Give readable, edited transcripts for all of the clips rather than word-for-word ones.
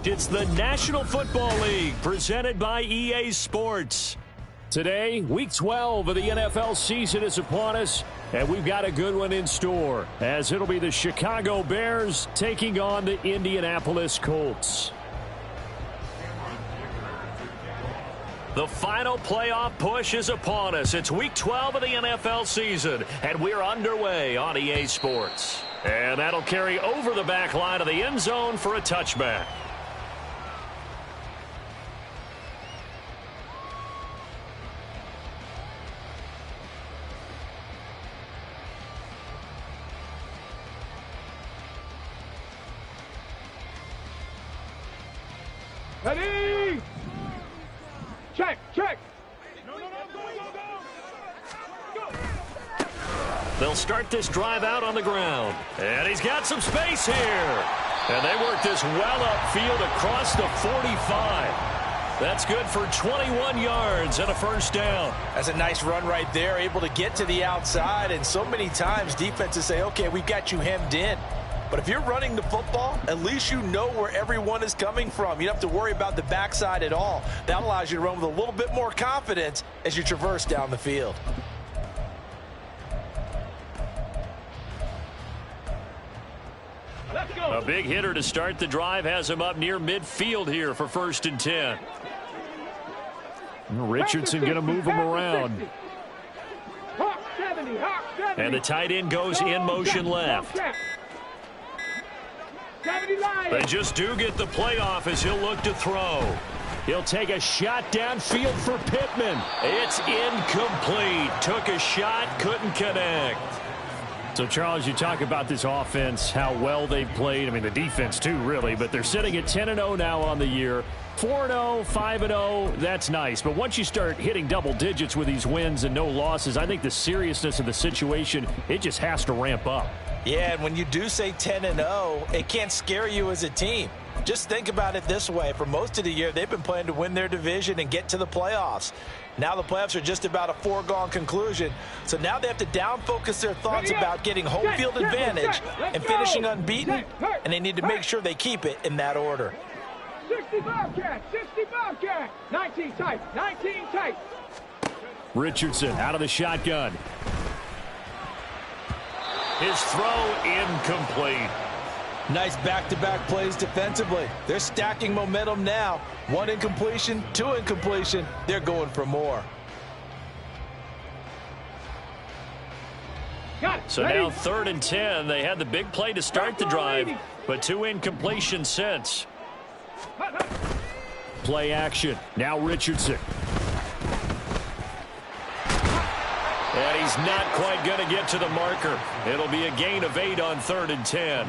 It's the National Football League presented by EA Sports. Today, Week 12 of the NFL season is upon us, and we've got a good one in store, as it'll be the Chicago Bears taking on the Indianapolis Colts. The final playoff push is upon us. It's Week 12 of the NFL season, and we're underway on EA Sports. And that'll carry over the back line of the end zone for a touchback. Ready? Check, check. Go. They'll start this drive out on the ground. And he's got some space here. And they work this well upfield across the 45. That's good for 21 yards and a first down. That's a nice run right there, able to get to the outside. And so many times defenses say, okay, we've got you hemmed in. But if you're running the football, at least you know where everyone is coming from. You don't have to worry about the backside at all. That allows you to run with a little bit more confidence as you traverse down the field. Let's go. A big hitter to start the drive has him up near midfield here for 1st and 10. Richardson going to move him around. Hawk 70, Hawk 70. And the tight end goes in motion left. They just do get the playoff as he'll look to throw. He'll take a shot downfield for Pittman. It's incomplete. Took a shot, couldn't connect. So, Charles, you talk about this offense, how well they've played. I mean, the defense, too, really. But they're sitting at 10-0 now on the year. 4-0, 5-0, that's nice. But once you start hitting double digits with these wins and no losses, I think the seriousness of the situation, it just has to ramp up. Yeah, and when you do say 10-0, it can't scare you as a team. Just think about it this way. For most of the year, they've been playing to win their division and get to the playoffs. Now the playoffs are just about a foregone conclusion. So now they have to down-focus their thoughts about getting home field advantage and finishing unbeaten, and they need to make sure they keep it in that order. 60 Bobcat, 60 Bobcat. 19 tight, 19 tight. Richardson out of the shotgun. His throw incomplete. Nice back-to-back plays defensively. They're stacking momentum now. 1 incompletion, 2 incompletion. They're going for more. So now 3rd and 10. They had the big play to start the drive, but 2 incompletions since. Play action. Now Richardson. And he's not quite going to get to the marker. It'll be a gain of 8 on 3rd and 10.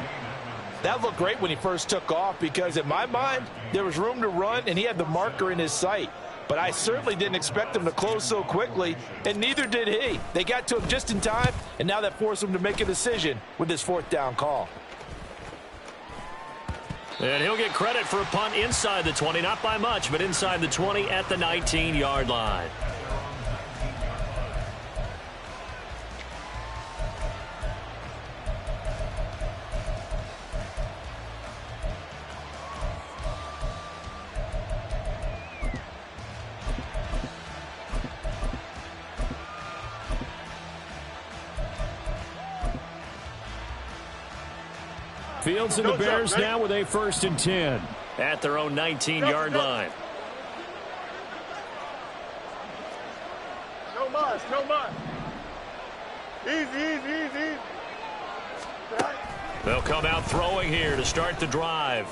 That looked great when he first took off because, in my mind, there was room to run, and he had the marker in his sight. But I certainly didn't expect him to close so quickly, and neither did he. They got to him just in time, and now that forced him to make a decision with his 4th down call. And he'll get credit for a punt inside the 20, not by much, but inside the 20 at the 19-yard line. Fields and the Bears now with a 1st and 10 at their own 19-yard line. No muss, no muss. Easy. They'll come out throwing here to start the drive.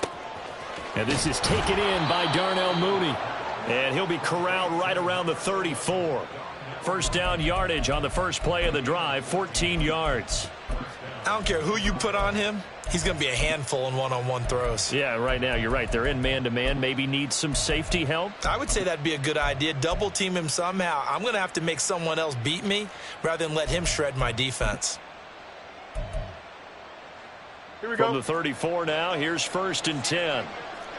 And this is taken in by Darnell Mooney. And he'll be corralled right around the 34. First down yardage on the first play of the drive, 14 yards. I don't care who you put on him. He's going to be a handful in one-on-one throws. Yeah, right now, you're right. They're in man-to-man. Maybe needs some safety help. I would say that'd be a good idea. Double team him somehow. I'm going to have to make someone else beat me rather than let him shred my defense. Here we go. From the 34 now, here's 1st and 10.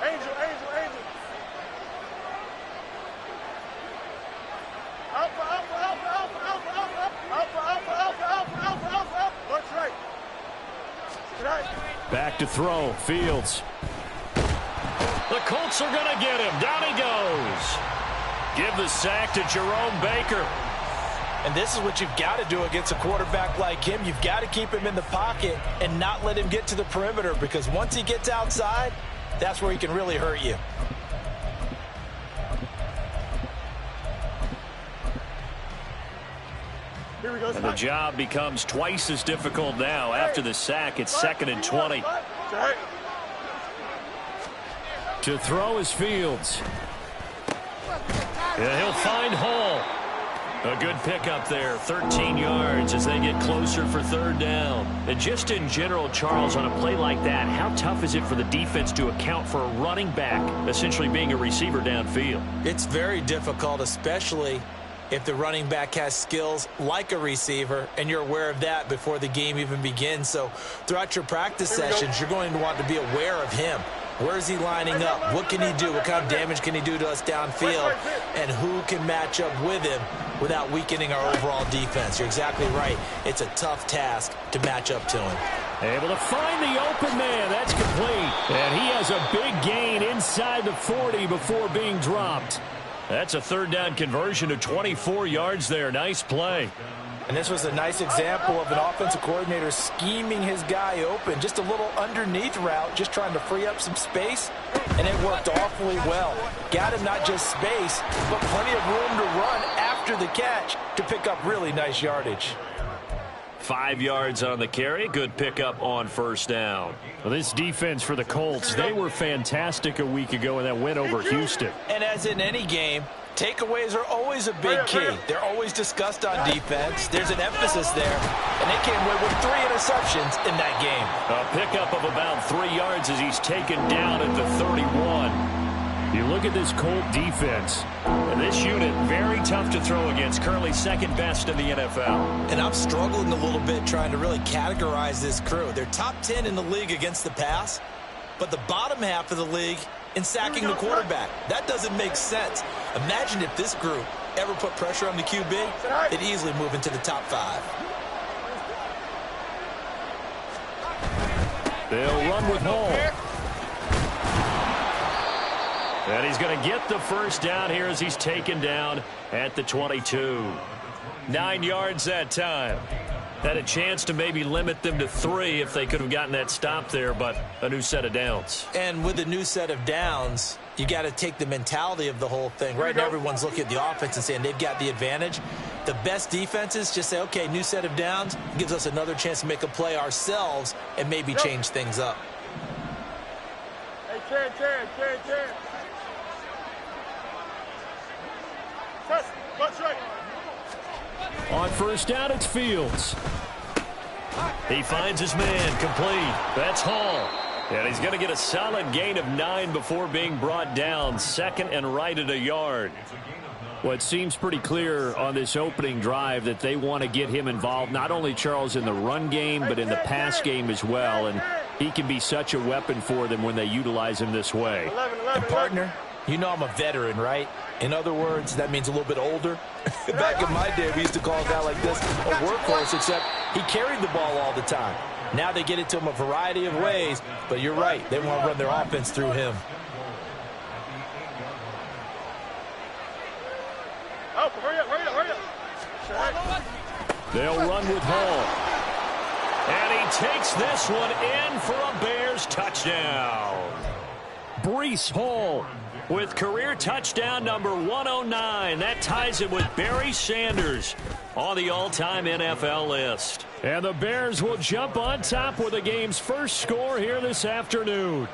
Angel. Watch right. Back to throw. Fields. The Colts are going to get him. Down he goes. Give the sack to Jerome Baker. And this is what you've got to do against a quarterback like him. You've got to keep him in the pocket and not let him get to the perimeter, because once he gets outside, that's where he can really hurt you. Here we go. And the job becomes twice as difficult now. After the sack, it's 2nd and 20. To throw is Fields. Yeah, he'll find Hall. A good pickup there, 13 yards as they get closer for 3rd down. And just in general, Charles, on a play like that, how tough is it for the defense to account for a running back essentially being a receiver downfield? It's very difficult, especially if the running back has skills like a receiver, and you're aware of that before the game even begins. So throughout your practice sessions, you're going to want to be aware of him. Where is he lining up? What can he do? What kind of damage can he do to us downfield? And who can match up with him without weakening our overall defense? You're exactly right. It's a tough task to match up to him. Able to find the open man. That's complete. And he has a big gain inside the 40 before being dropped. That's a 3rd down conversion of 24 yards there. Nice play. And this was a nice example of an offensive coordinator scheming his guy open. Just a little underneath route, just trying to free up some space, and it worked awfully well. Got him not just space, but plenty of room to run after the catch to pick up really nice yardage. 5 yards on the carry. Good pickup on 1st down. Well, this defense for the Colts, they were fantastic a week ago in that win over Houston. And as in any game, takeaways are always a big key. They're always discussed on defense. There's an emphasis there, and they came away with 3 interceptions in that game. A pickup of about 3 yards as he's taken down at the 31. You look at this Colt defense, and this unit, very tough to throw against, currently 2nd best in the NFL. And I'm struggling a little bit trying to really categorize this crew. They're top 10 in the league against the pass, but the bottom half of the league in sacking the quarterback. That doesn't make sense. Imagine if this group ever put pressure on the QB, they'd easily move into the top 5. They'll run with Hall. And he's going to get the 1st down here as he's taken down at the 22. 9 yards that time. Had a chance to maybe limit them to 3 if they could have gotten that stop there, but a new set of downs. And with a new set of downs, you got to take the mentality of the whole thing. Right now, everyone's looking at the offense and saying they've got the advantage. The best defenses just say, okay, new set of downs, gives us another chance to make a play ourselves and maybe change things up. Hey, Chad. On 1st down, it's Fields. He finds his man, complete. That's Hall. And he's going to get a solid gain of 9 before being brought down. 2nd and right at a yard. Well, it seems pretty clear on this opening drive that they want to get him involved, not only, Charles, in the run game, but in the pass game as well. And he can be such a weapon for them when they utilize him this way. And, partner, you know I'm a veteran, right? In other words, that means a little bit older. Back in my day, we used to call a guy like this a workhorse, except he carried the ball all the time. Now they get it to him a variety of ways, but you're right. They want to run their offense through him. Oh, hurry up. They'll run with Hall. And he takes this one in for a Bears touchdown. Breece Hall with career touchdown number 109. That ties him with Barry Sanders on the all-time NFL list. And the Bears will jump on top with the game's first score here this afternoon.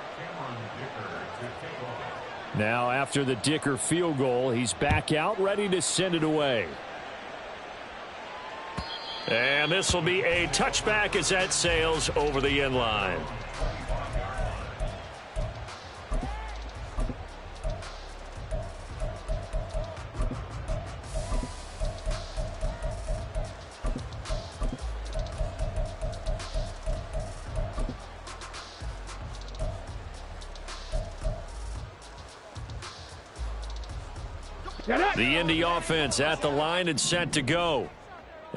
Now, after the Dicker field goal, he's back out, ready to send it away. And this will be a touchback as that sails over the end line. The Indy offense at the line and set to go.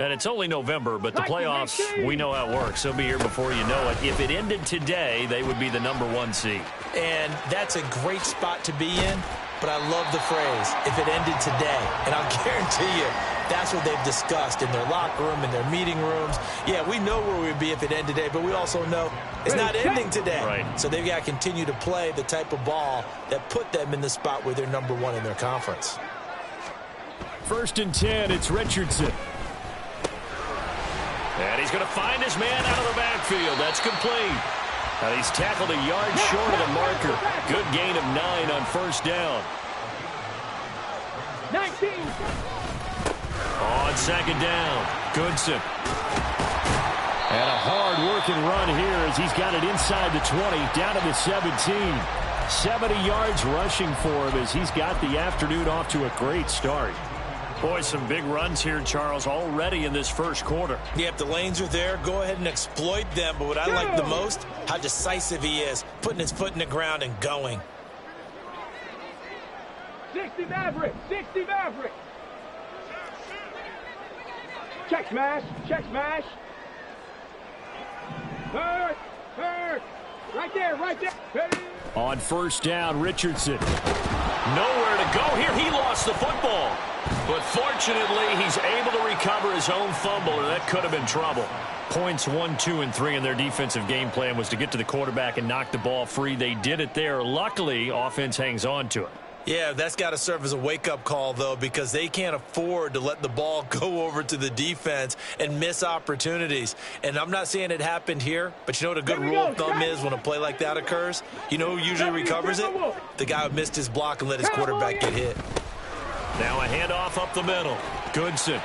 And it's only November, but the playoffs, we know how it works. They'll be here before you know it. If it ended today, they would be the #1 seed. And that's a great spot to be in, but I love the phrase, if it ended today. And I'll guarantee you, that's what they've discussed in their locker room, in their meeting rooms. Yeah, we know where we'd be if it ended today, but we also know it's not ending today. Right. So they've got to continue to play the type of ball that put them in the spot where they're #1 in their conference. 1st and 10, it's Richardson. And he's going to find his man out of the backfield. That's complete. Now he's tackled a yard short of the marker. Good gain of 9 on 1st down. 19. On 2nd down, Goodson. And a hard-working run here as he's got it inside the 20, down to the 17. 70 yards rushing for him as he's got the afternoon off to a great start. Boy, some big runs here, Charles, already in this 1st quarter. Yeah, if the lanes are there, go ahead and exploit them. But what I like the most, how decisive he is, putting his foot in the ground and going. 60 Maverick. 60 Maverick. Check smash. Check smash. Hurt. Hurt. Right there. Right there. Hey. On 1st down, Richardson. Nowhere to go here. He lost the football. But fortunately, he's able to recover his own fumble, or that could have been trouble. Points 1, 2, and 3 in their defensive game plan was to get to the quarterback and knock the ball free. They did it there. Luckily, offense hangs on to it. Yeah, that's got to serve as a wake-up call, though, because they can't afford to let the ball go over to the defense and miss opportunities. And I'm not saying it happened here, but you know what a good rule of thumb is when a play like that occurs? You know who usually recovers it? The guy who missed his block and let his quarterback get hit. Now a handoff up the middle. Goodson.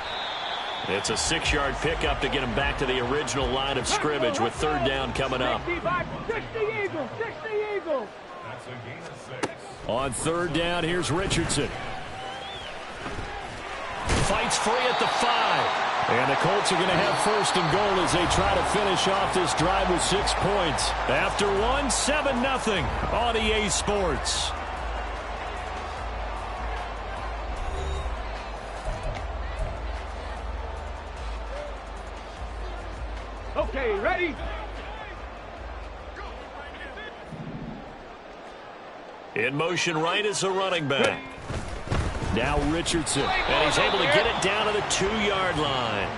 It's a 6-yard pickup to get him back to the original line of scrimmage with 3rd down coming up. 60 Eagles. 60 Eagles. On 3rd down, here's Richardson. Fights free at the 5. And the Colts are going to have 1st and goal as they try to finish off this drive with 6 points. After 1, 7-0 on EA Sports. Okay, ready? In motion right is the running back. Now Richardson. And he's able to get it down to the 2-yard line.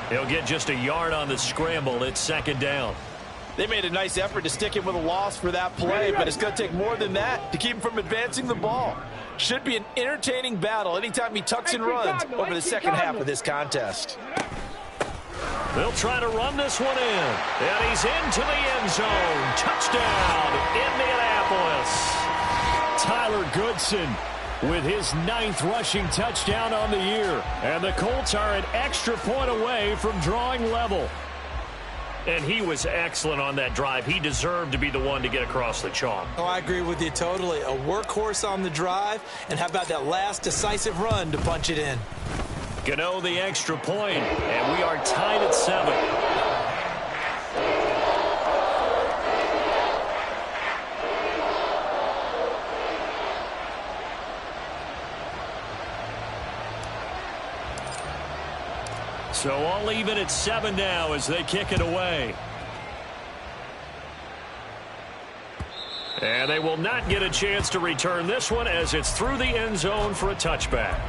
He'll get just a yard on the scramble. It's 2nd down. They made a nice effort to stick him with a loss for that play, but it's going to take more than that to keep him from advancing the ball. Should be an entertaining battle anytime he tucks and runs over the 2nd half of this contest. They'll try to run this one in. And he's into the end zone. Touchdown, Indianapolis. Tyler Goodson with his 9th rushing touchdown on the year. And the Colts are an extra point away from drawing level. And he was excellent on that drive. He deserved to be the one to get across the chalk. Oh, I agree with you totally. A workhorse on the drive. And how about that last decisive run to punch it in? Gano the extra point. And we are tied at 7. So all even at 7 now as they kick it away. And they will not get a chance to return this one as it's through the end zone for a touchback.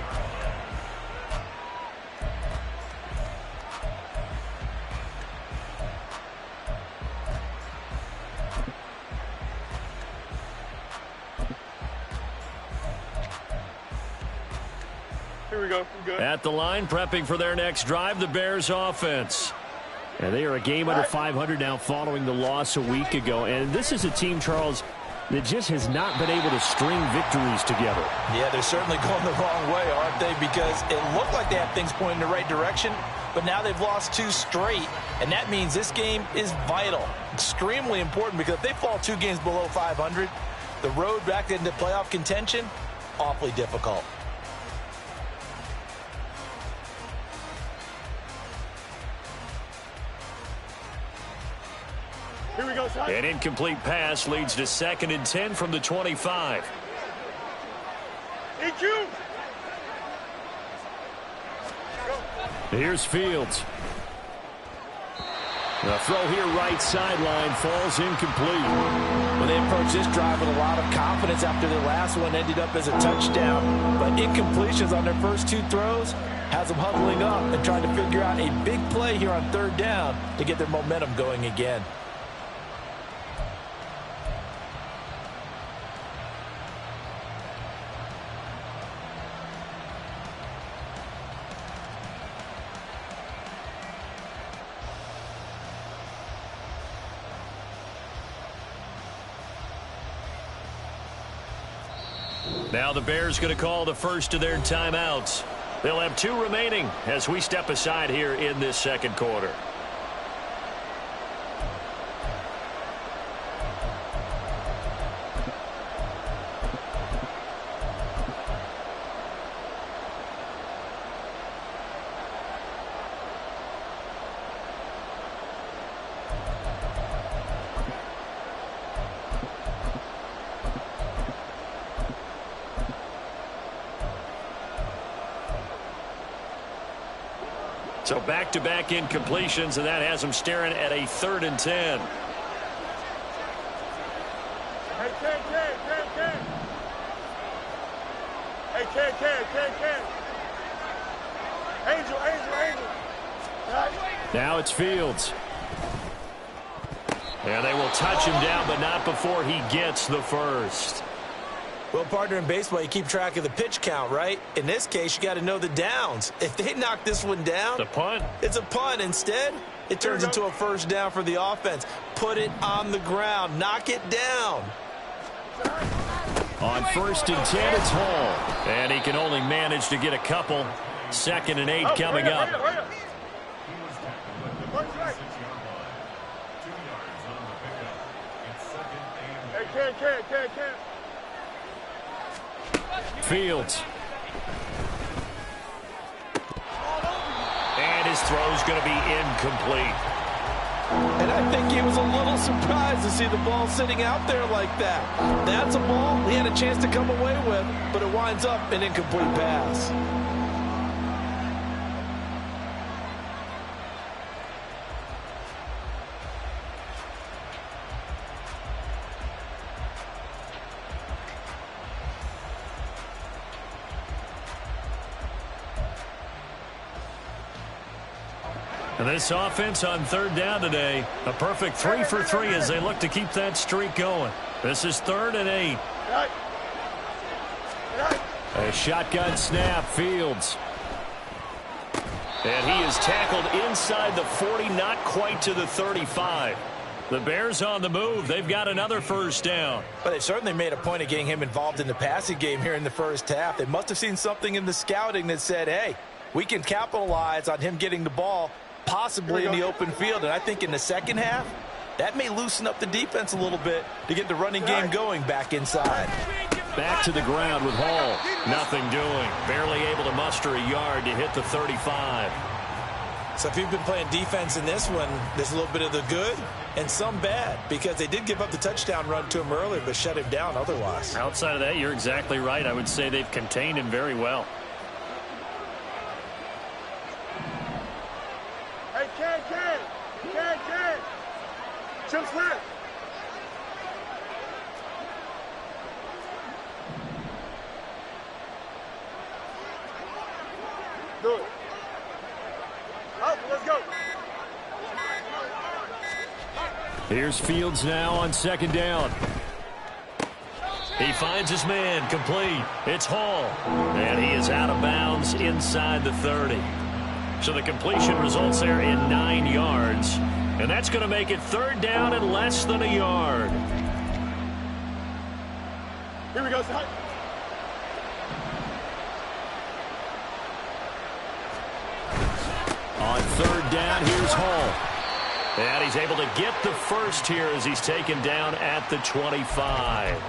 Here we go. We're good. At the line, prepping for their next drive, the Bears offense. And they are a game under 500 now following the loss a week ago. And this is a team, Charles, that just has not been able to string victories together. Yeah, they're certainly going the wrong way, aren't they? Because it looked like they had things pointing in the right direction, but now they've lost 2 straight. And that means this game is vital, extremely important, because if they fall 2 games below 500, the road back into playoff contention, awfully difficult. Here we go, son. An incomplete pass leads to 2nd and 10 from the 25. EQ. Go. Here's Fields. The throw here right sideline falls incomplete. Well, they approached this drive with a lot of confidence after their last one ended up as a touchdown. But incompletions on their first two throws has them huddling up and trying to figure out a big play here on third down to get their momentum going again. Now the Bears going to call the first of their timeouts. They'll have 2 remaining as we step aside here in this second quarter. So back-to-back incompletions, and that has them staring at a 3rd and 10. Hey, Ken. Hey, Ken. Angel. Now it's Fields. And they will touch him down, but not before he gets the first. Well, partner, in baseball, you keep track of the pitch count, right? In this case, you got to know the downs. If they knock this one down, The punt. it's a punt. Instead, it turns into a first down for the offense. Put it on the ground. Knock it down. On 1st and 10, it's Hall. And he can only manage to get a couple. 2nd and 8 coming up. Hurry up. Hey, Ken. Fields. And his throw's going to be incomplete. And I think he was a little surprised to see the ball sitting out there like that. That's a ball he had a chance to come away with, but it winds up an incomplete pass. And this offense on 3rd down today, a perfect 3 for 3 as they look to keep that streak going. This is 3rd and 8. A shotgun snap, Fields. And he is tackled inside the 40, not quite to the 35. The Bears on the move. They've got another first down. But they certainly made a point of getting him involved in the passing game here in the first half. They must have seen something in the scouting that said, hey, we can capitalize on him getting the ball possibly in the open field. And I think in the second half, that may loosen up the defense a little bit to get the running game going back inside. Back to the ground with Hall. Nothing doing. Barely able to muster a yard to hit the 35. So if you've been playing defense in this one, there's a little bit of the good and some bad, because they did give up the touchdown run to him earlier but shut him down otherwise. Outside of that, you're exactly right. I would say they've contained him very well. Hey, Ken. Jump snap. Do it. Up, let's go. Here's Fields now on 2nd down. He finds his man, complete. It's Hall. And he is out of bounds inside the 30. So the completion results there in 9 yards. And that's going to make it 3rd down and less than a yard. Here we go, son. On 3rd down, here's Hall. And he's able to get the first here as he's taken down at the 25.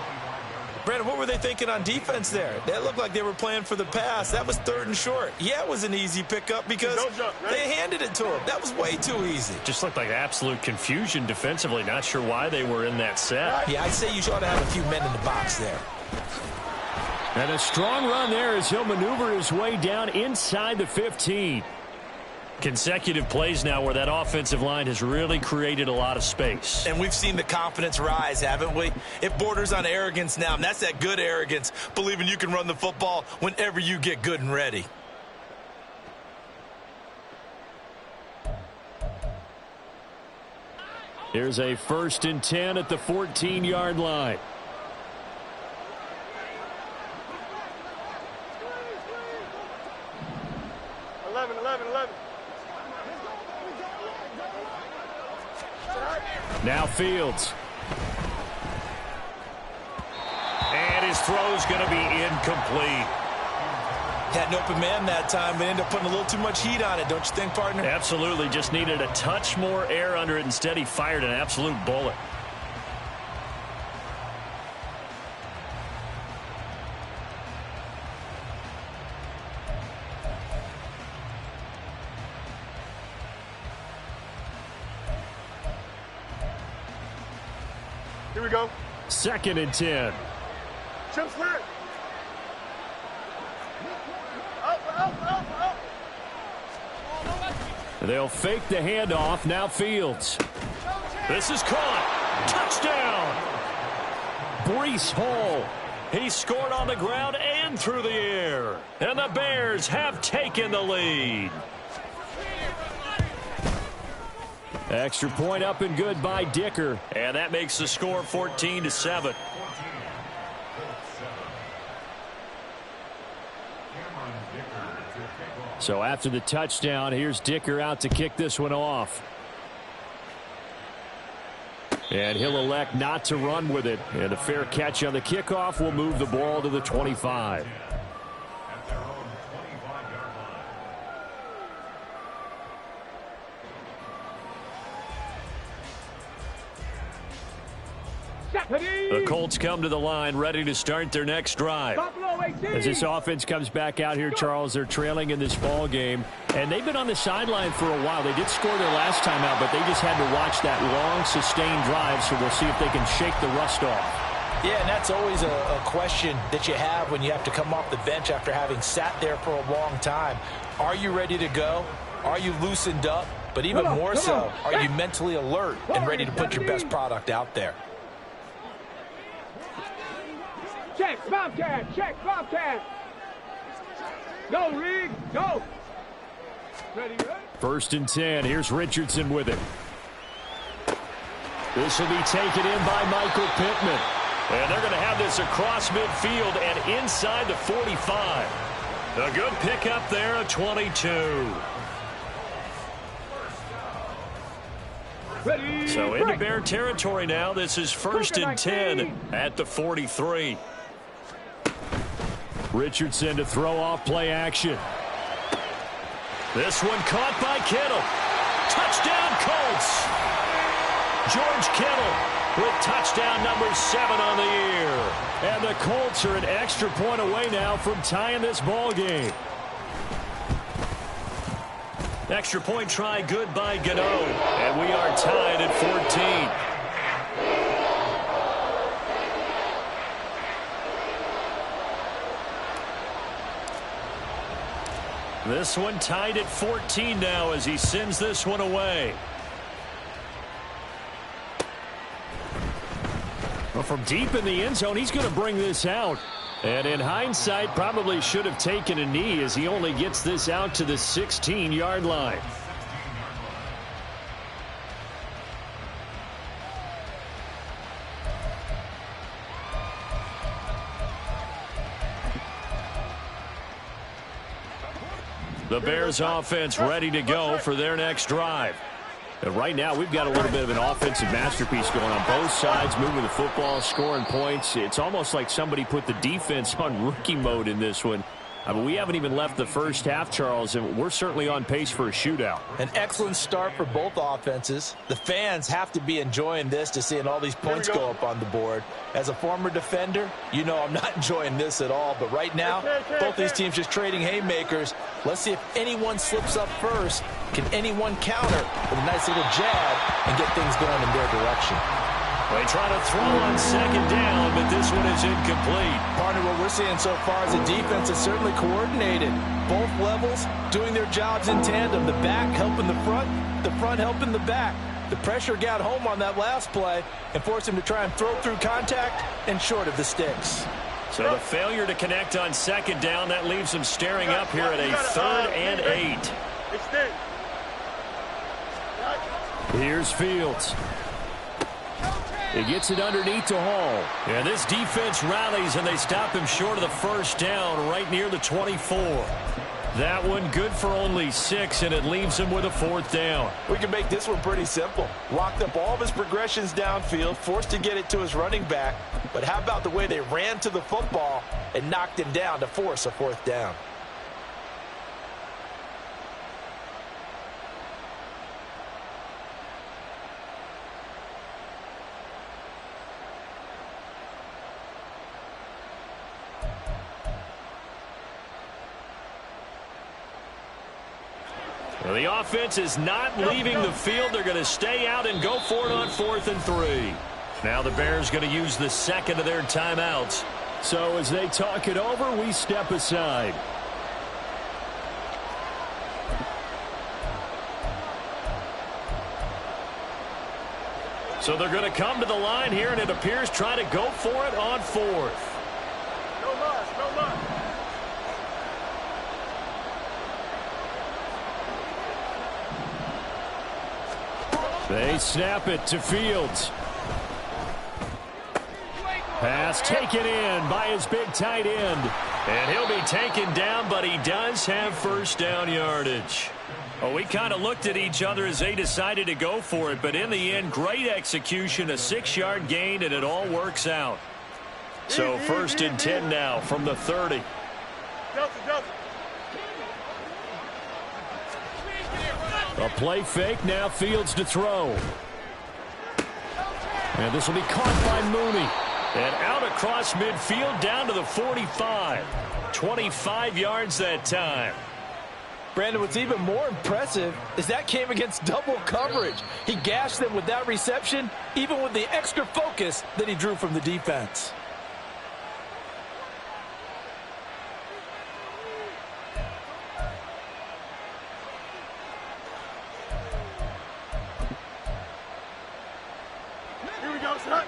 Brandon, what were they thinking on defense there? That looked like they were playing for the pass. That was 3rd and short. Yeah, it was an easy pickup because they handed it to him. That was way too easy. Just looked like absolute confusion defensively. Not sure why they were in that set. Yeah, I'd say you ought to have a few men in the box there. And a strong run there as he'll maneuver his way down inside the 15. Consecutive plays now where that offensive line has really created a lot of space. And we've seen the confidence rise, haven't we? It borders on arrogance now, and that's that good arrogance, believing you can run the football whenever you get good and ready. Here's a 1st and 10 at the 14-yard line. Now Fields. And his throw's going to be incomplete. Had an open man that time, but ended up putting a little too much heat on it, don't you think, partner? Absolutely. Just needed a touch more air under it. Instead, he fired an absolute bullet. Here we go. 2nd and 10. Chip slant. They'll fake the handoff. Now Fields. This is caught. Touchdown. Breece Hall. He scored on the ground and through the air. And the Bears have taken the lead. Extra point up and good by Dicker. And that makes the score 14-7. So after the touchdown, here's Dicker out to kick this one off. And he'll elect not to run with it. And a fair catch on the kickoff will move the ball to the 25. The Colts come to the line ready to start their next drive. As this offense comes back out here, Charles, they're trailing in this ball game. And they've been on the sideline for a while. They did score their last time out, but they just had to watch that long, sustained drive. So we'll see if they can shake the rust off. Yeah, and that's always a question that you have when you have to come off the bench after having sat there for a long time. Are you ready to go? Are you loosened up? But even more so, are you mentally alert and ready to put your best product out there? Check, Bobcat, check, Bobcat. Go, Reed, go. Ready, good? 1st and 10. Here's Richardson with it. This will be taken in by Michael Pittman. And they're going to have this across midfield and inside the 45. A good pickup there at 22. Ready, So into Bear territory now. This is 1st and 10 at the 43. Richardson to throw off play action. This one caught by Kittle. Touchdown Colts. George Kittle with touchdown number 7 on the year. And the Colts are an extra point away now from tying this ball game. Extra point try good by Gano. And we are tied at 14. This one tied at 14 now as he sends this one away. Well, from deep in the end zone, he's going to bring this out. And in hindsight, probably should have taken a knee as he only gets this out to the 16-yard line. The Bears offense ready to go for their next drive. And right now, we've got a little bit of an offensive masterpiece going on both sides, moving the football, scoring points. It's almost like somebody put the defense on rookie mode in this one. I mean, we haven't even left the first half, Charles, and we're certainly on pace for a shootout. An excellent start for both offenses. The fans have to be enjoying this to seeing all these points go up on the board. As a former defender, you know I'm not enjoying this at all. But right now, both these teams just trading haymakers. Let's see if anyone slips up first. Can anyone counter with a nice little jab and get things going in their direction? They try to throw on second down, but this one is incomplete. Partner, what we're seeing so far is the defense is certainly coordinated. Both levels doing their jobs in tandem. The back helping the front helping the back. The pressure got home on that last play and forced him to try and throw through contact and short of the sticks. So the failure to connect on second down, that leaves them staring up here at a 3rd and 8. Here's Fields. He gets it underneath to Hall. Yeah, this defense rallies, and they stop him short of the first down right near the 24. That one good for only 6, and it leaves him with a 4th down. We can make this one pretty simple. Locked up all of his progressions downfield, forced to get it to his running back. But how about the way they ran to the football and knocked him down to force a 4th down? Well, the offense is not leaving the field. They're going to stay out and go for it on 4th and 3. Now the Bears going to use the second of their timeouts. So as they talk it over, we step aside. So they're going to come to the line here, and it appears try to go for it on 4th. No loss, no loss. They snap it to Fields. Pass taken in by his big tight end. And he'll be taken down, but he does have first down yardage. Well, we kind of looked at each other as they decided to go for it, but in the end, great execution, a 6-yard gain, and it all works out. So 1st and 10 now from the 30. A play fake, now Fields to throw. And this will be caught by Mooney. And out across midfield down to the 45. 25 yards that time. Brandon, what's even more impressive is that came against double coverage. He gashed them with that reception, even with the extra focus that he drew from the defense. Here we go, son.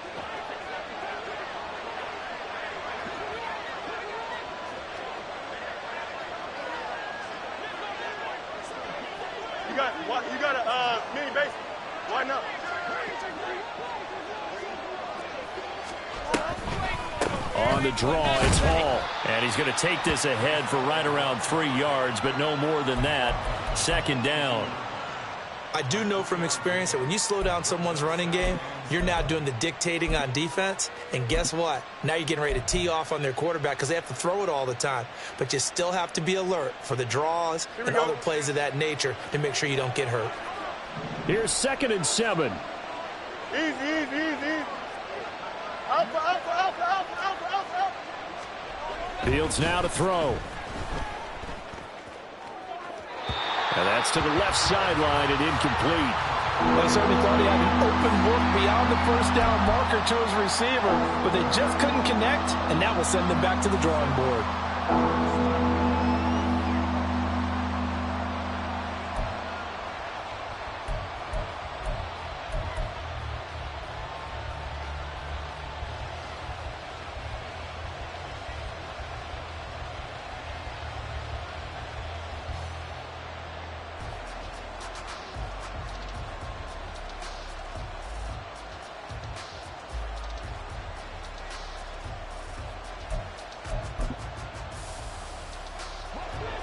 You got a mini base. Why not? On the draw, it's Hall. And he's going to take this ahead for right around 3 yards, but no more than that. 2nd down. I do know from experience that when you slow down someone's running game, you're now doing the dictating on defense. And guess what? Now you're getting ready to tee off on their quarterback because they have to throw it all the time. But you still have to be alert for the draws and other plays of that nature to make sure you don't get hurt. Here's 2nd and 7. Easy. Alpha. Fields now to throw. And that's to the left sideline and incomplete. They certainly thought he had an open look beyond the first down marker to his receiver, but they just couldn't connect, and that will send them back to the drawing board.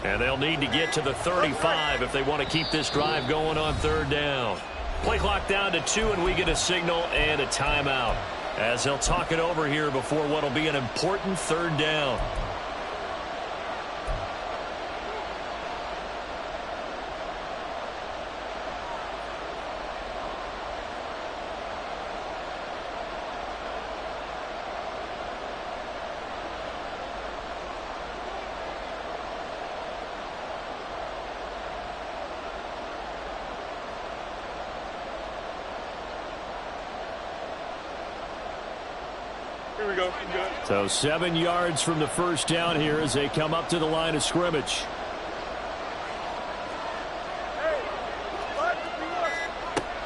And they'll need to get to the 35 if they want to keep this drive going on 3rd down. Play clock down to 2, and we get a signal and a timeout as they'll talk it over here before what will be an important 3rd down. Here we go. Good. So 7 yards from the first down here as they come up to the line of scrimmage.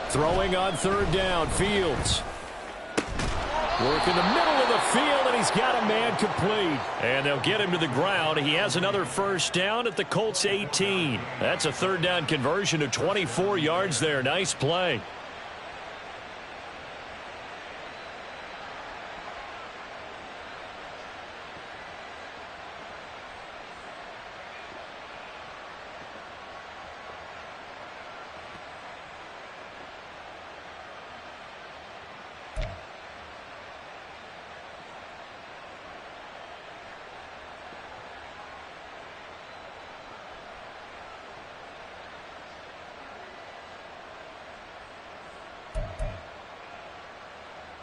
Throwing on third down, Fields. Work in the middle of the field, and he's got a man complete. And they'll get him to the ground. He has another first down at the Colts 18. That's a third down conversion of 24 yards there. Nice play.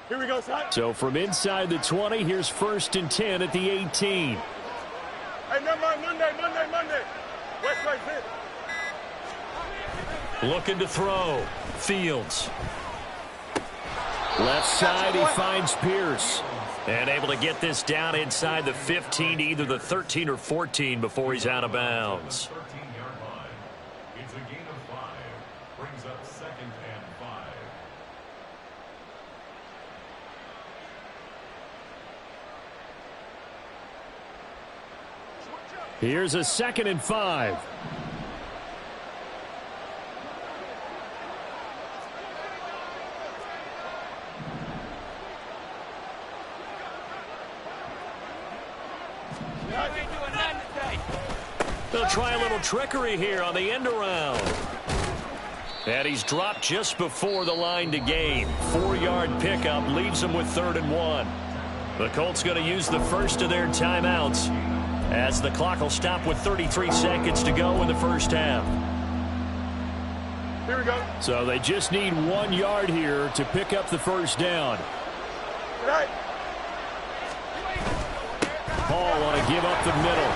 Here we go, son. So from inside the 20, here's 1st and 10 at the 18. Hey, never mind. Monday. West side fit. Looking to throw. Fields. Left side, he finds Pierce. And able to get this down inside the 15 to either the 13 or 14 before he's out of bounds. 13-yard line. It's a gain of 5. Brings up 2nd and 5. Here's a 2nd and 5. They'll try a little trickery here on the end around. And he's dropped just before the line to gain. 4-yard pickup leaves him with 3rd and 1. The Colts going to use the first of their timeouts as the clock will stop with 33 seconds to go in the first half. Here we go. So they just need 1 yard here to pick up the first down. Right. Paul want to give up the middle.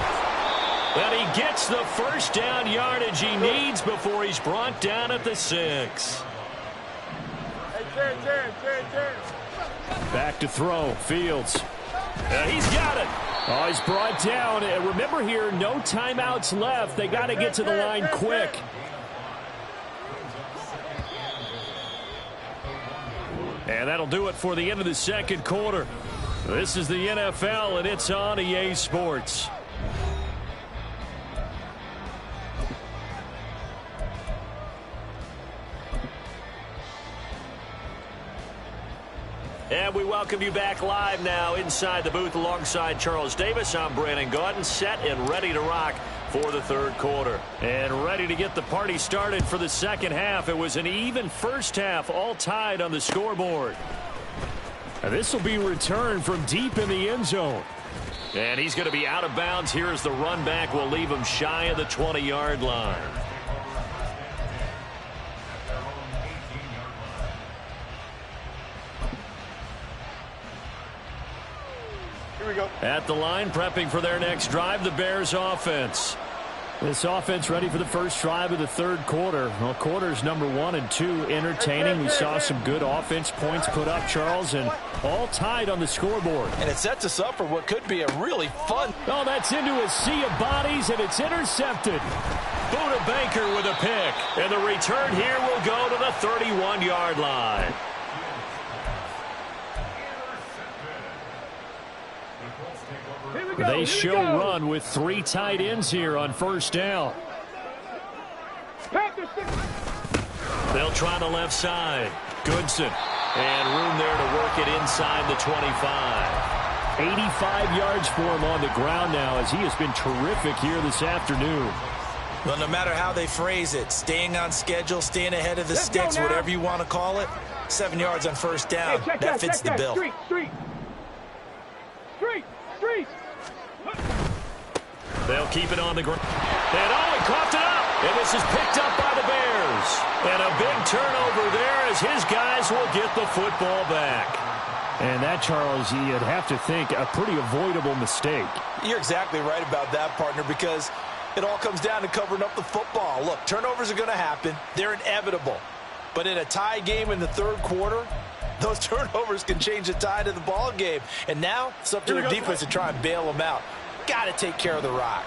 And he gets the first down yardage he needs before he's brought down at the 6. Hey, Terry. Back to throw. Fields. He's got it. Oh, he's brought down. And remember here, no timeouts left. They got to get to the line quick. And that'll do it for the end of the second quarter. This is the NFL, and it's on EA Sports. And we welcome you back live now inside the booth alongside Charles Davis. I'm Brandon Gaudin, set and ready to rock for the third quarter. And ready to get the party started for the second half. It was an even first half, all tied on the scoreboard. And this will be returned from deep in the end zone. And he's going to be out of bounds here as the run back will leave him shy of the 20-yard line. Here we go. At the line, prepping for their next drive, the Bears offense. This offense ready for the first drive of the third quarter. Well, quarters number 1 and 2 entertaining. We saw some good offense points put up, Charles, and all tied on the scoreboard. And it sets us up for what could be a really fun. Oh, that's into a sea of bodies, and it's intercepted. Buda Baker with a pick. And the return here will go to the 31-yard line. They show run with 3 tight ends here on first down. They'll try the left side. Goodson. And room there to work it inside the 25. 85 yards for him on the ground now as he has been terrific here this afternoon. Well, no matter how they phrase it, staying on schedule, staying ahead of the sticks, whatever you want to call it, 7 yards on first down, that fits the bill. Street. They'll keep it on the ground. And he coughed it up. And this is picked up by the Bears. And a big turnover there as his guys will get the football back. And that, Charles, you'd have to think a pretty avoidable mistake. You're exactly right about that, partner, because it all comes down to covering up the football. Look, turnovers are going to happen. They're inevitable. But in a tie game in the third quarter, Those turnovers can change the tide of the ball game. And now it's up to their defense to try and bail them out. Got to take care of the rock.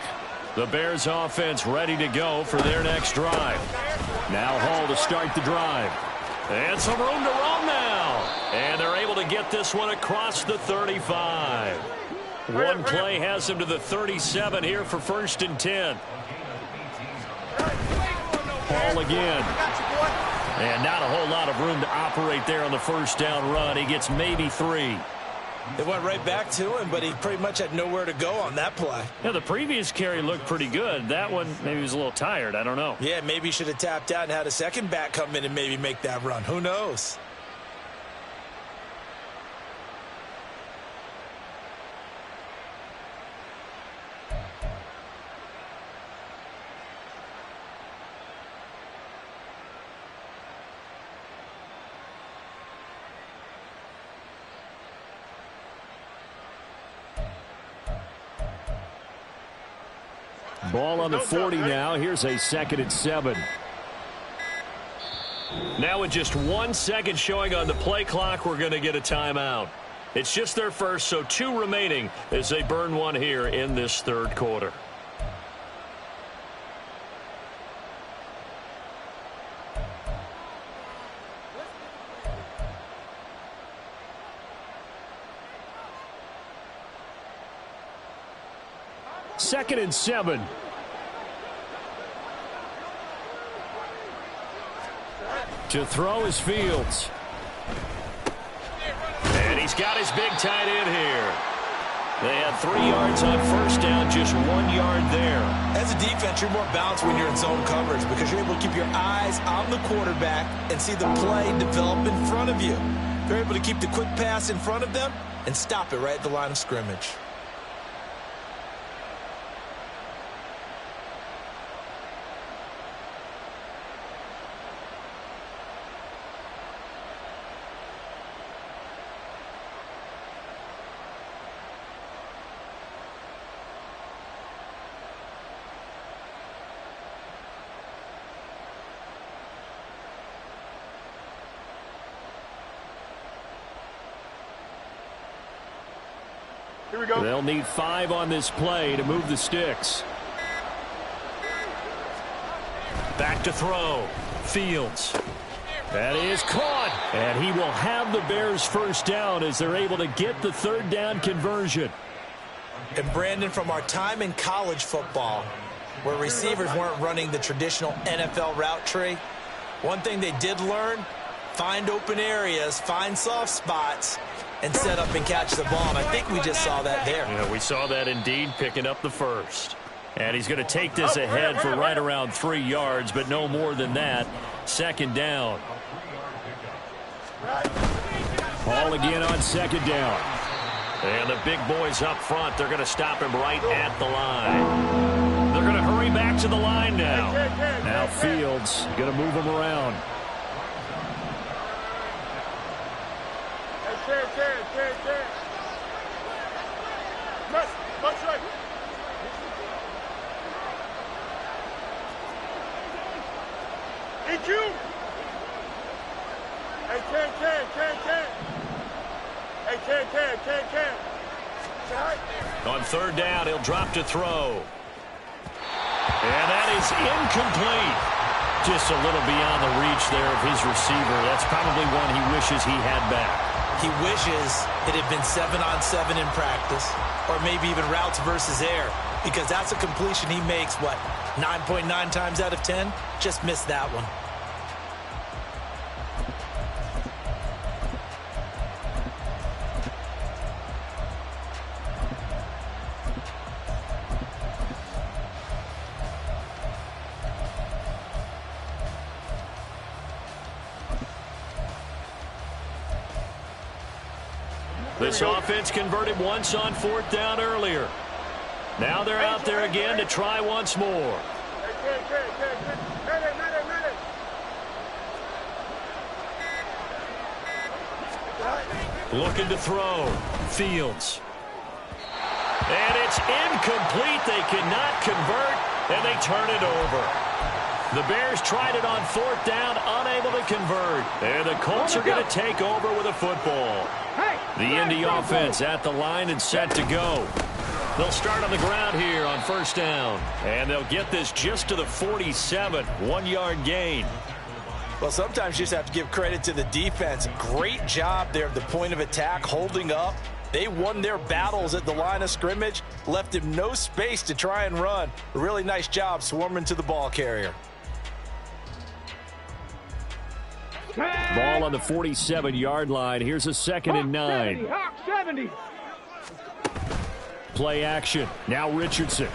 The Bears offense ready to go for their next drive. Now Hall to start the drive. And some room to run now. And they're able to get this one across the 35. One play has them to the 37 here for 1st and 10. Hall again. And not a whole lot of room to operate there on the first down run. He gets maybe 3. They went right back to him, but he pretty much had nowhere to go on that play. Yeah, the previous carry looked pretty good. That one, maybe he was a little tired. I don't know. Yeah, maybe he should have tapped out and had a second back come in and maybe make that run. Who knows? Ball on the 40 now. Here's a 2nd and 7. Now with just 1 second showing on the play clock, we're going to get a timeout. It's just their first, so 2 remaining as they burn one here in this 3rd quarter. Second and 7. To throw is Fields. And he's got his big tight end here. They had 3 yards on first down, just 1 yard there. As a defense, you're more balanced when you're in zone coverage because you're able to keep your eyes on the quarterback and see the play develop in front of you. They're able to keep the quick pass in front of them and stop it right at the line of scrimmage. Here we go. They'll need 5 on this play to move the sticks. Back to throw. Fields. That is caught. And he will have the Bears first down as they're able to get the 3rd down conversion. And Brandon, from our time in college football, where receivers weren't running the traditional NFL route tree, one thing they did learn, find open areas, find soft spots, and set up and catch the ball. And I think we just saw that there. Yeah, we saw that indeed, picking up the first. And he's going to take this ahead for right around 3 yards, but no more than that. 2nd down. Ball again on 2nd down. And the big boys up front, they're going to stop him right at the line. They're going to hurry back to the line now. Now Fields going to move him around. On 3rd down, he'll drop to throw. And that is incomplete. Just a little beyond the reach there of his receiver. That's probably one he wishes he had back. He wishes it had been 7-on-7 in practice, or maybe even routes versus air, because that's a completion he makes, what, 9.9 times out of 10? Just missed that one. This offense converted once on 4th down earlier. Now they're out there again to try once more. Looking to throw. Fields. And it's incomplete. They cannot convert, and they turn it over. The Bears tried it on 4th down, unable to convert. And the Colts are going to take over with a football. The Indy offense at the line and set to go. They'll start on the ground here on 1st down. And they'll get this just to the 47, 1-yard gain. Well, sometimes you just have to give credit to the defense. Great job there at the point of attack, holding up. They won their battles at the line of scrimmage, left him no space to try and run. A really nice job swarming to the ball carrier. Ball on the 47-yard line. Here's a 2nd and 9. Hawk 70. Play action. Now Richardson.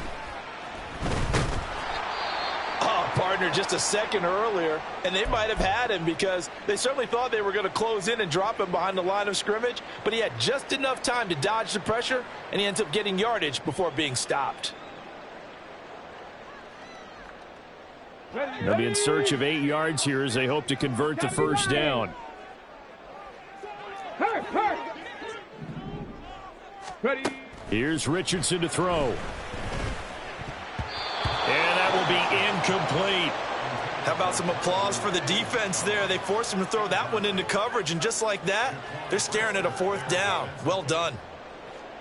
Partner just a second earlier, and they might have had him because they certainly thought they were going to close in and drop him behind the line of scrimmage, but he had just enough time to dodge the pressure, and he ends up getting yardage before being stopped. They'll be in search of 8 yards here as they hope to convert the 1st down. Ready. Here's Richardson to throw. And that will be incomplete. How about some applause for the defense there? They forced him to throw that one into coverage, and just like that, they're staring at a 4th down. Well done.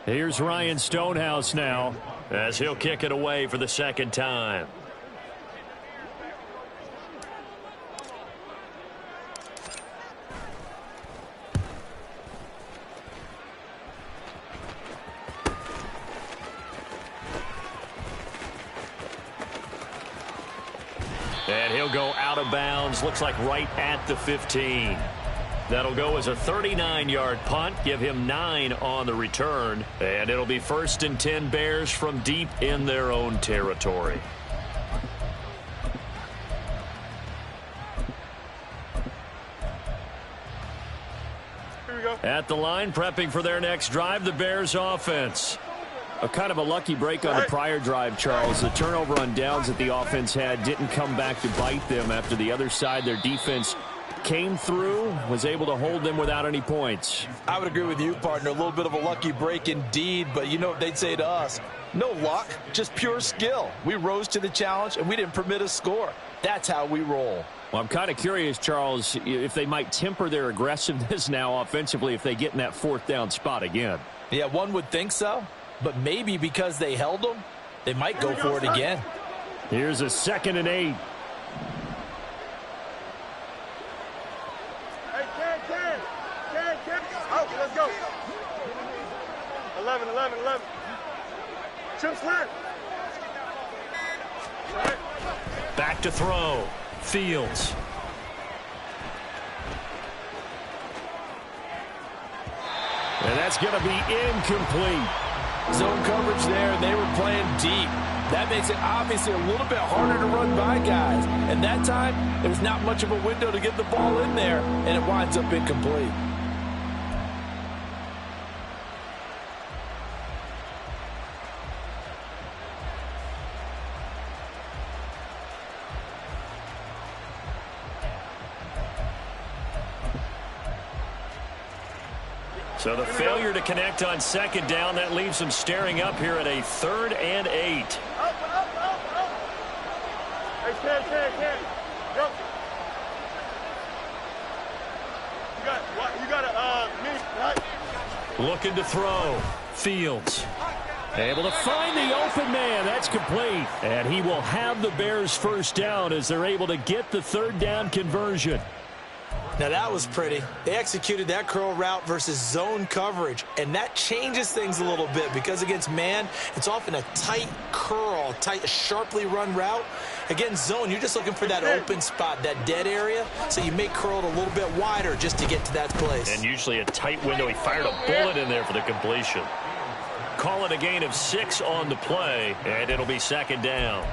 Here's Ryan Stonehouse now as he'll kick it away for the 2nd time. And he'll go out of bounds, looks like right at the 15. That'll go as a 39-yard punt, give him 9 on the return. And it'll be 1st and 10 Bears from deep in their own territory. Here we go. At the line, prepping for their next drive, the Bears offense. A kind of a lucky break on the prior drive, Charles. The turnover on downs that the offense had didn't come back to bite them after the other side. Their defense came through, was able to hold them without any points. I would agree with you, partner. A little bit of a lucky break indeed, but you know what they'd say to us? No luck, just pure skill. We rose to the challenge, and we didn't permit a score. That's how we roll. Well, I'm kind of curious, Charles, if they might temper their aggressiveness now offensively if they get in that 4th down spot again. Yeah, one would think so. But maybe because they held them, they might go for it again. Here's a 2nd and 8. Hey, 10. Out, let's go. 11. Trips left. Back to throw. Fields. And that's going to be incomplete. Zone coverage there, and they were playing deep. That makes it obviously a little bit harder to run by guys. And that time, there was not much of a window to get the ball in there, and it winds up incomplete. So the failure to connect on 2nd down, that leaves them staring up here at a 3rd and 8. Up. Hey, 10. Go. You got a me, right? Looking to throw. Fields. Able to find the open man. That's complete. And he will have the Bears 1st down as they're able to get the 3rd down conversion. Now that was pretty. They executed that curl route versus zone coverage, and that changes things a little bit because against man, it's often a tight curl, sharply run route. Against zone, you're just looking for that open spot, that dead area, so you make curl it a little bit wider just to get to that place. And usually a tight window. He fired a bullet in there for the completion. Call it a gain of 6 on the play, and it'll be 2nd down.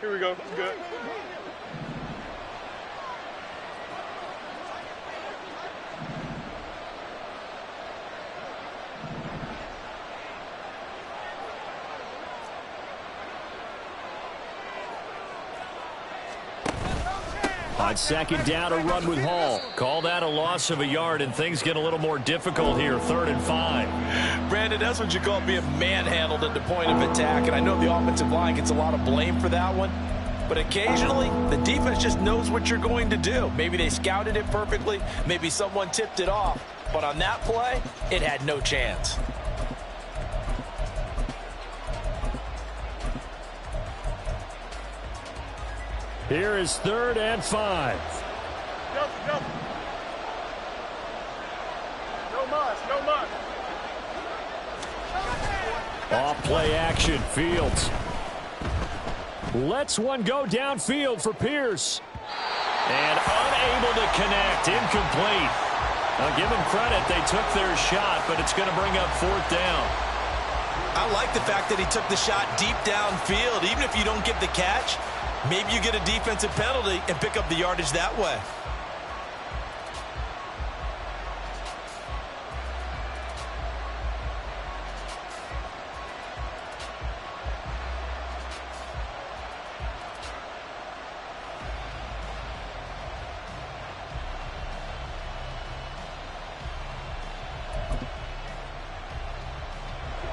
Here we go. Good. On second down, a run with Hall. Call that a loss of a yard, and things get a little more difficult here, 3rd and 5. Brandon, that's what you call being manhandled at the point of attack, and I know the offensive line gets a lot of blame for that one, but occasionally the defense just knows what you're going to do. Maybe they scouted it perfectly, maybe someone tipped it off, but on that play, it had no chance. Here is 3rd and 5. Go. No muss, no muss. Off play action, Fields. Lets one go downfield for Pierce. And unable to connect, incomplete. I'll give them credit, they took their shot, but it's going to bring up 4th down. I like the fact that he took the shot deep downfield. Even if you don't get the catch, maybe you get a defensive penalty and pick up the yardage that way.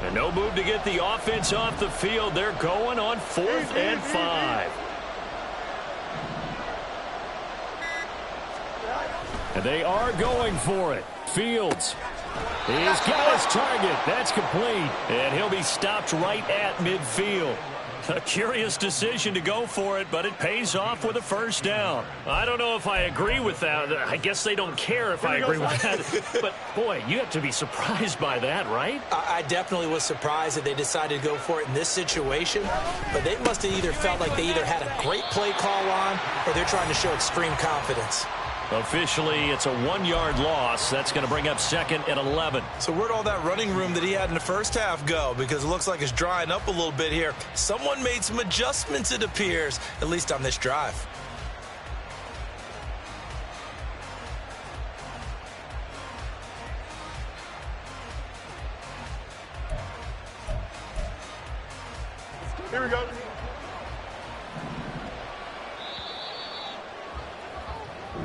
And no move to get the offense off the field. They're going on 4th and 5. And they are going for it. Fields. He's got his target. That's complete. And he'll be stopped right at midfield. A curious decision to go for it, but it pays off with a 1st down. I don't know if I agree with that. I guess they don't care if I agree with that. But, boy, you have to be surprised by that, right? I definitely was surprised that they decided to go for it in this situation. But they must have either felt like they either had a great play call on or they're trying to show extreme confidence. Officially, it's a 1-yard loss. That's going to bring up 2nd and 11. So where'd all that running room that he had in the first half go? Because it looks like it's drying up a little bit here. Someone made some adjustments, it appears, at least on this drive. Here we go.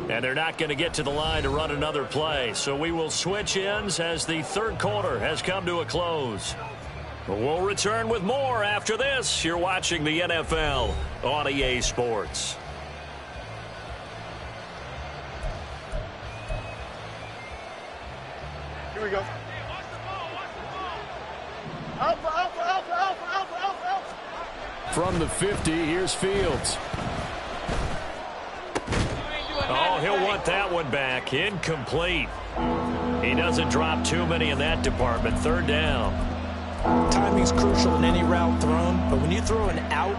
And they're not going to get to the line to run another play. So we will switch ends as the 3rd quarter has come to a close. We'll return with more after this. You're watching the NFL on EA Sports. Here we go. Alpha, alpha, alpha, alpha, alpha, alpha, alpha. From the 50, here's Fields. Oh, he'll want that one back. Incomplete. He doesn't drop too many in that department. 3rd down. Timing's crucial in any route thrown, but when you throw an out,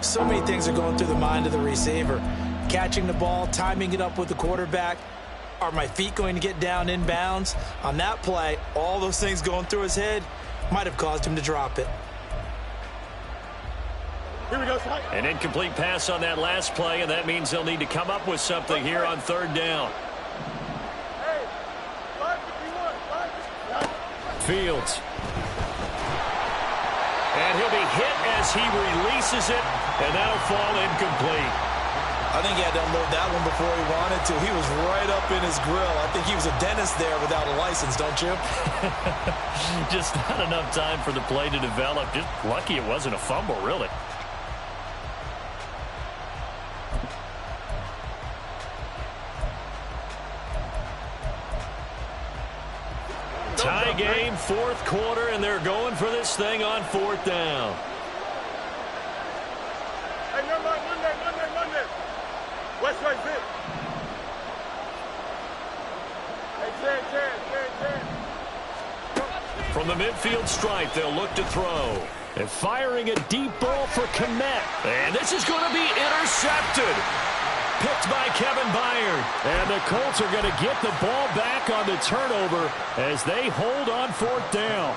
so many things are going through the mind of the receiver. Catching the ball, timing it up with the quarterback. Are my feet going to get down in bounds? On that play, all those things going through his head might have caused him to drop it. Here we go, An incomplete pass on that last play, and that means they'll need to come up with something here on 3rd down. Hey, 551, Fields. And he'll be hit as he releases it, and that'll fall incomplete. I think he had to unload that one before he wanted to. He was right up in his grill. I think he was a dentist there without a license, don't you? Just not enough time for the play to develop. Just lucky it wasn't a fumble, really. Tie game, 4th quarter, and they're going for this thing on 4th down. Hey, Monday. West right zip. Hey, Jared. From the midfield stripe, they'll look to throw. And firing a deep ball for Kmet. And this is going to be intercepted. Picked by Kevin Byard. And the Colts are going to get the ball back on the turnover as they hold on 4th down.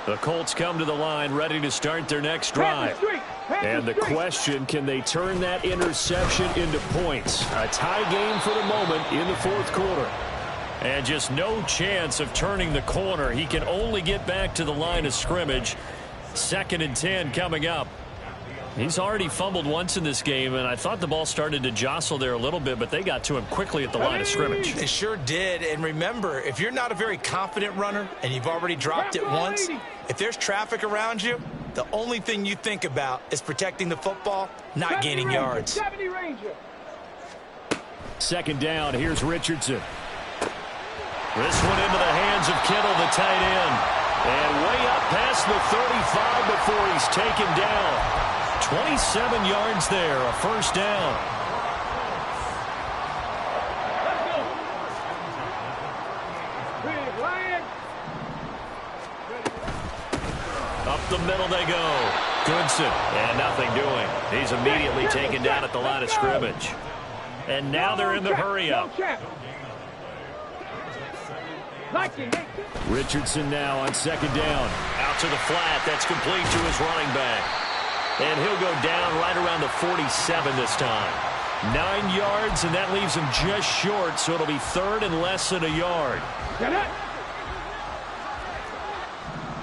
The Colts come to the line ready to start their next drive. And the question, can they turn that interception into points? A tie game for the moment in the 4th quarter. And just no chance of turning the corner. He can only get back to the line of scrimmage. 2nd and 10 coming up. He's already fumbled once in this game, and I thought the ball started to jostle there a little bit, but they got to him quickly at the line of scrimmage. They sure did. And remember, if you're not a very confident runner and you've already dropped it once, if there's traffic around you, the only thing you think about is protecting the football, not gaining yards. 70 Ranger. Second down, here's Richardson. This one into the hands of Kittle, the tight end. And way up past the 35 before he's taken down. 27 yards there, a first down. Let's go. Big Lion. Up the middle they go. Goodson, and nothing doing. He's immediately taken down at the line of scrimmage. And now they're in the hurry-up. Richardson now on second down. Out to the flat. That's complete to his running back. And he'll go down right around the 47 this time. 9 yards, and that leaves him just short, so it'll be third and less than a yard. Get it.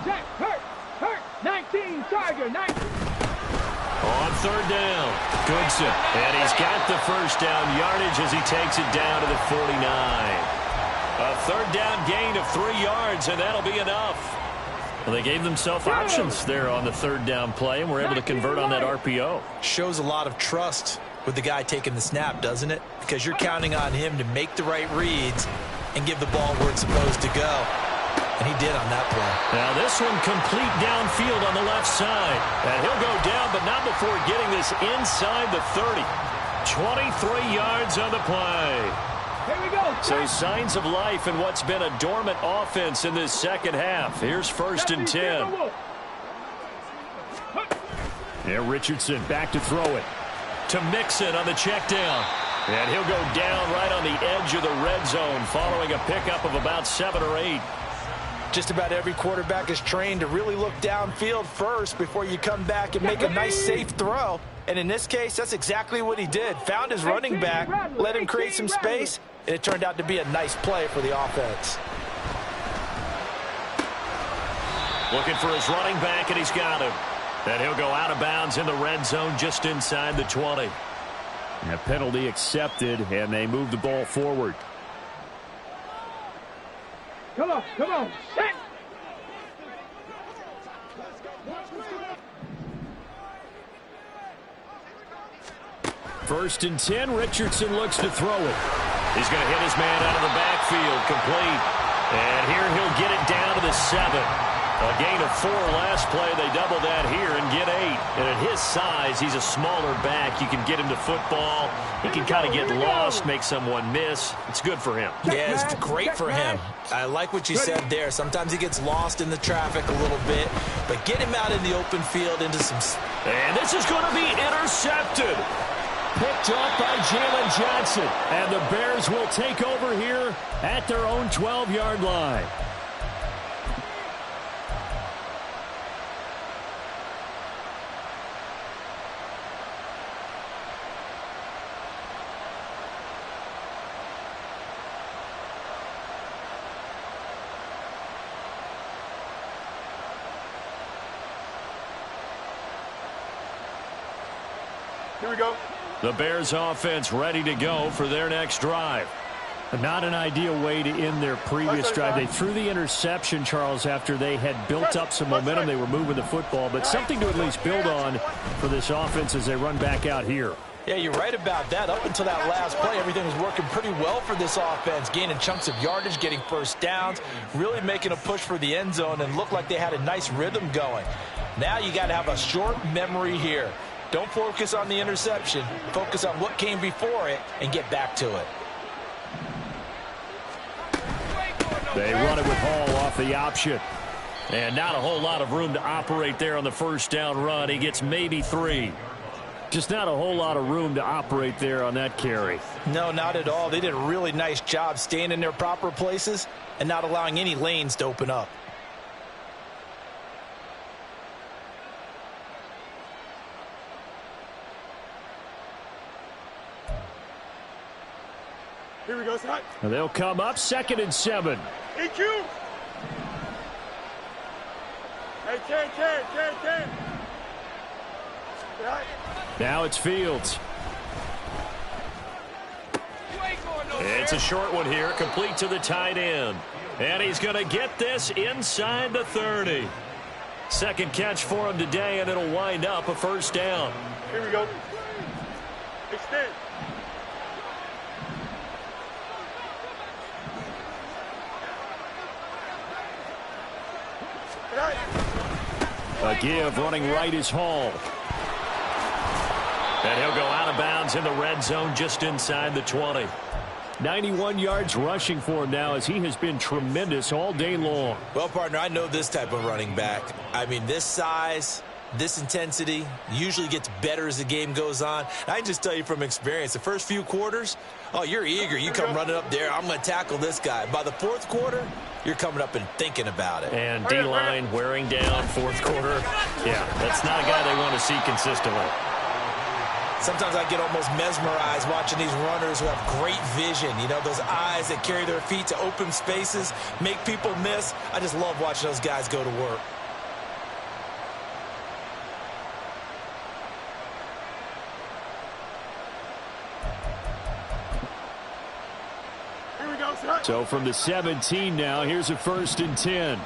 Jack, hurt. 19, Tiger, 19. On third down, Goodson. And he's got the first down yardage as he takes it down to the 49. A third down gain of 3 yards, and that'll be enough. Well, they gave themselves options there on the third down play, and were able to convert on that RPO. Shows a lot of trust with the guy taking the snap, doesn't it? Because you're counting on him to make the right reads and give the ball where it's supposed to go. And he did on that play. Now this one complete downfield on the left side. And he'll go down, but not before getting this inside the 30. 23 yards on the play. Here we go. So signs of life in what's been a dormant offense in this second half. Here's first and 10. And Richardson back to throw it. To Mixon on the check down. And he'll go down right on the edge of the red zone following a pickup of about 7 or 8. Just about every quarterback is trained to really look downfield first before you come back and make a nice, safe throw. And in this case, that's exactly what he did. Found his running back, let him create some space, and it turned out to be a nice play for the offense. Looking for his running back, and he's got him. And he'll go out of bounds in the red zone just inside the 20. And a penalty accepted, and they move the ball forward. Come on. Set. First and 10, Richardson looks to throw it. He's going to hit his man out of the backfield, complete. And here he'll get it down to the 7. A gain of 4 last play. They double that here and get 8. And at his size, he's a smaller back. You can get him to football. He can kind of get lost, make someone miss. It's good for him. Yeah, it's great for him. I like what you said there. Sometimes he gets lost in the traffic a little bit, but get him out in the open field into some... And this is going to be intercepted. Picked up by Jalen Johnson. And the Bears will take over here at their own 12-yard line. Here we go. The Bears offense ready to go for their next drive. Not an ideal way to end their previous drive. They threw the interception, Charles, after they had built up some momentum. They were moving the football, but something to at least build on for this offense as they run back out here. Yeah, you're right about that. Up until that last play, everything was working pretty well for this offense, gaining chunks of yardage, getting first downs, really making a push for the end zone, and looked like they had a nice rhythm going. Now you got to have a short memory here. Don't focus on the interception. Focus on what came before it and get back to it. They run it with Hall off the option. And not a whole lot of room to operate there on the first down run. He gets maybe 3. Just not a whole lot of room to operate there on that carry. No, not at all. They did a really nice job staying in their proper places and not allowing any lanes to open up. Here we go, Scott. They'll come up 2nd and 7. EQ. Hey, 10. Now it's Fields. It's a short one here, complete to the tight end. And he's going to get this inside the 30. Second catch for him today, and it'll wind up a first down. Here we go. Extend. A give running right is Hall. And he'll go out of bounds in the red zone just inside the 20. 91 yards rushing for him now as he has been tremendous all day long. Well, partner, I know this type of running back. I mean, this size, this intensity usually gets better as the game goes on. I can just tell you from experience, the first few quarters, oh, you're eager. You come running up there, I'm going to tackle this guy. By the fourth quarter, you're coming up and thinking about it. And D-line wearing down fourth quarter. Yeah, that's not a guy they want to see consistently. Sometimes I get almost mesmerized watching these runners who have great vision. You know, those eyes that carry their feet to open spaces, make people miss. I just love watching those guys go to work. Here we go, son. So from the 17 now, here's a 1st and 10.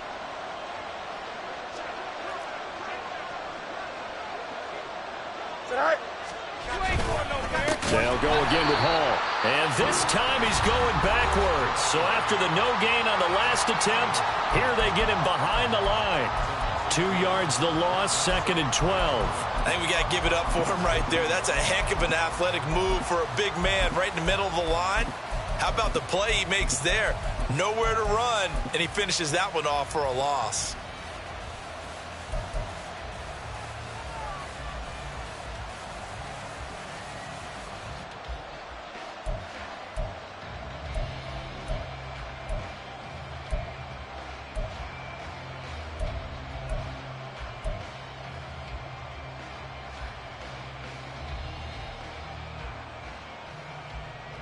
They'll go again with Hall. And this time he's going backwards. So after the no gain on the last attempt, here they get him behind the line. 2 yards the loss, 2nd and 12. I think we got to give it up for him right there. That's a heck of an athletic move for a big man right in the middle of the line. How about the play he makes there? Nowhere to run, and he finishes that one off for a loss.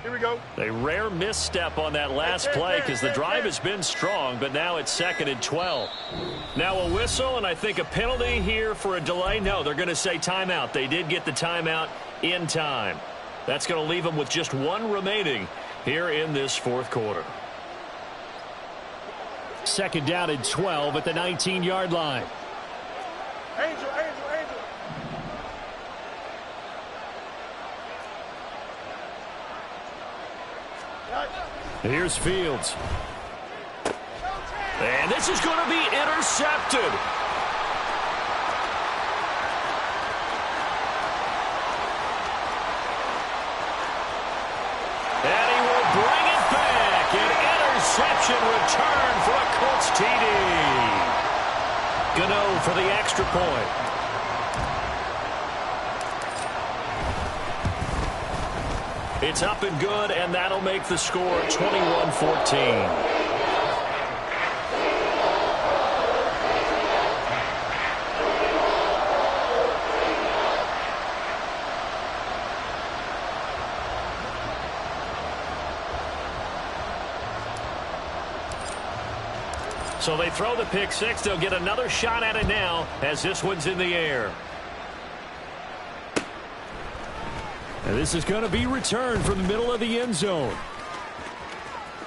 Here we go. A rare misstep on that last play because the drive has been strong, but now it's 2nd and 12. Now a whistle, and I think a penalty here for a delay. No, they're going to say timeout. They did get the timeout in time. That's going to leave them with just one remaining here in this fourth quarter. 2nd down and 12 at the 19-yard line. Angel. Here's Fields. And this is going to be intercepted. And he will bring it back. An interception return for a Colts TD. Gano for the extra point. It's up and good, and that'll make the score 21-14. So they throw the pick six. They'll get another shot at it now as this one's in the air. And this is going to be returned from the middle of the end zone.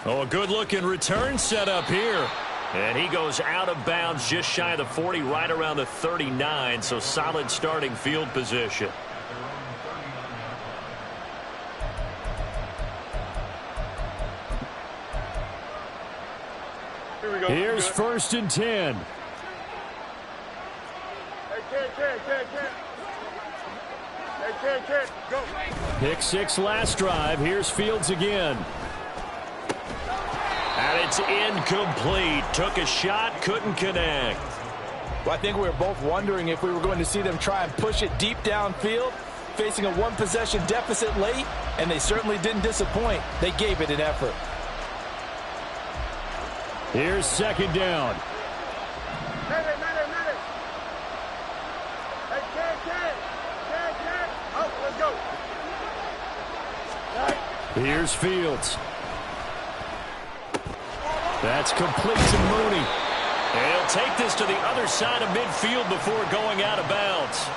Oh, a good-looking return set up here. And he goes out of bounds just shy of the 40, right around the 39, so solid starting field position. Here we go. Here's 1st and 10. Hey, Ken. Go. Pick six last drive. Here's Fields again. And it's incomplete. Took a shot, couldn't connect. Well, I think we were both wondering if we were going to see them try and push it deep downfield, facing a one-possession deficit late, and they certainly didn't disappoint. They gave it an effort. Here's 2nd down. Hey, Ken. Oh, let's go. Here's Fields. That's complete to Mooney. And he'll take this to the other side of midfield before going out of bounds.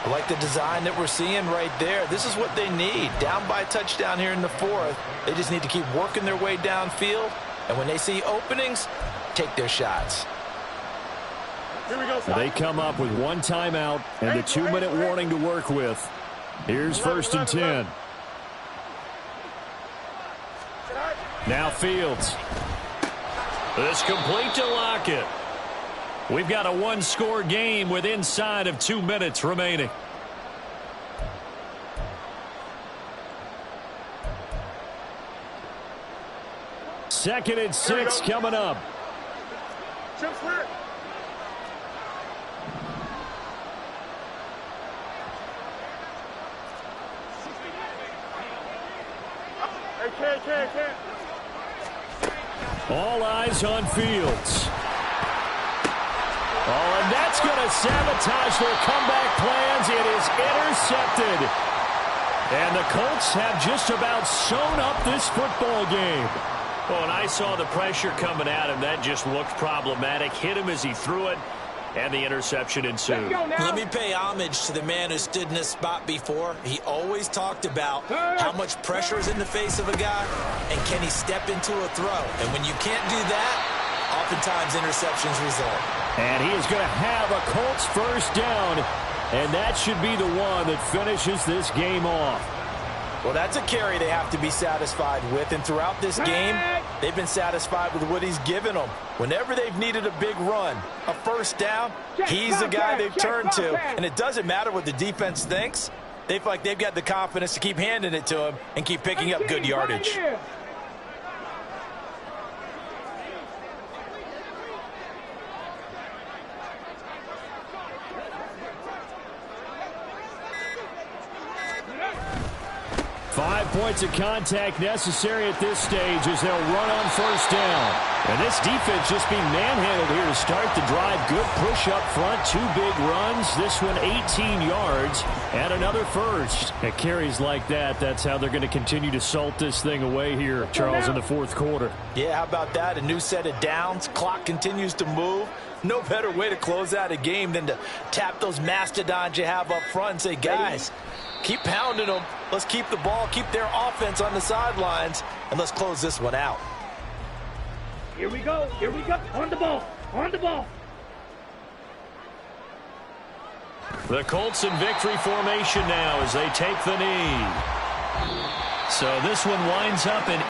I like the design that we're seeing right there. This is what they need. Down by a touchdown here in the fourth. They just need to keep working their way downfield. And when they see openings, take their shots. Here we go, They come up with one timeout and the 2-minute warning to work with. Here's 1st and 10. Now Fields. This complete to Lockett. We've got a one-score game with inside of 2 minutes remaining. Second and 6 coming up. Chip clear. Hey, All eyes on Fields. Oh, and that's going to sabotage their comeback plans. It is intercepted. And the Colts have just about sewn up this football game. Oh, and I saw the pressure coming at him. That just looked problematic. Hit him as he threw it, and the interception ensued. Let me pay homage to the man who stood in this spot before. He always talked about how much pressure is in the face of a guy, and can he step into a throw. And when you can't do that, oftentimes interceptions result. And he is going to have a Colts first down, and that should be the one that finishes this game off. Well, that's a carry they have to be satisfied with, and throughout this game, they've been satisfied with what he's given them. Whenever they've needed a big run, a first down, he's the guy they've turned to. And it doesn't matter what the defense thinks. They feel like they've got the confidence to keep handing it to him and keep picking up good yardage. 5 points of contact necessary at this stage as they'll run on first down. And this defense just being manhandled here to start the drive. Good push up front, 2 big runs. This one 18 yards and another first. At carries like that, that's how they're going to continue to salt this thing away here, Charles, in the fourth quarter. Yeah, how about that? A new set of downs. Clock continues to move. No better way to close out a game than to tap those mastodons you have up front and say, guys, keep pounding them. Let's keep the ball, keep their offense on the sidelines, and let's close this one out. Here we go. Here we go. On the ball. On the ball. The Colts in victory formation now as they take the knee. So this one winds up in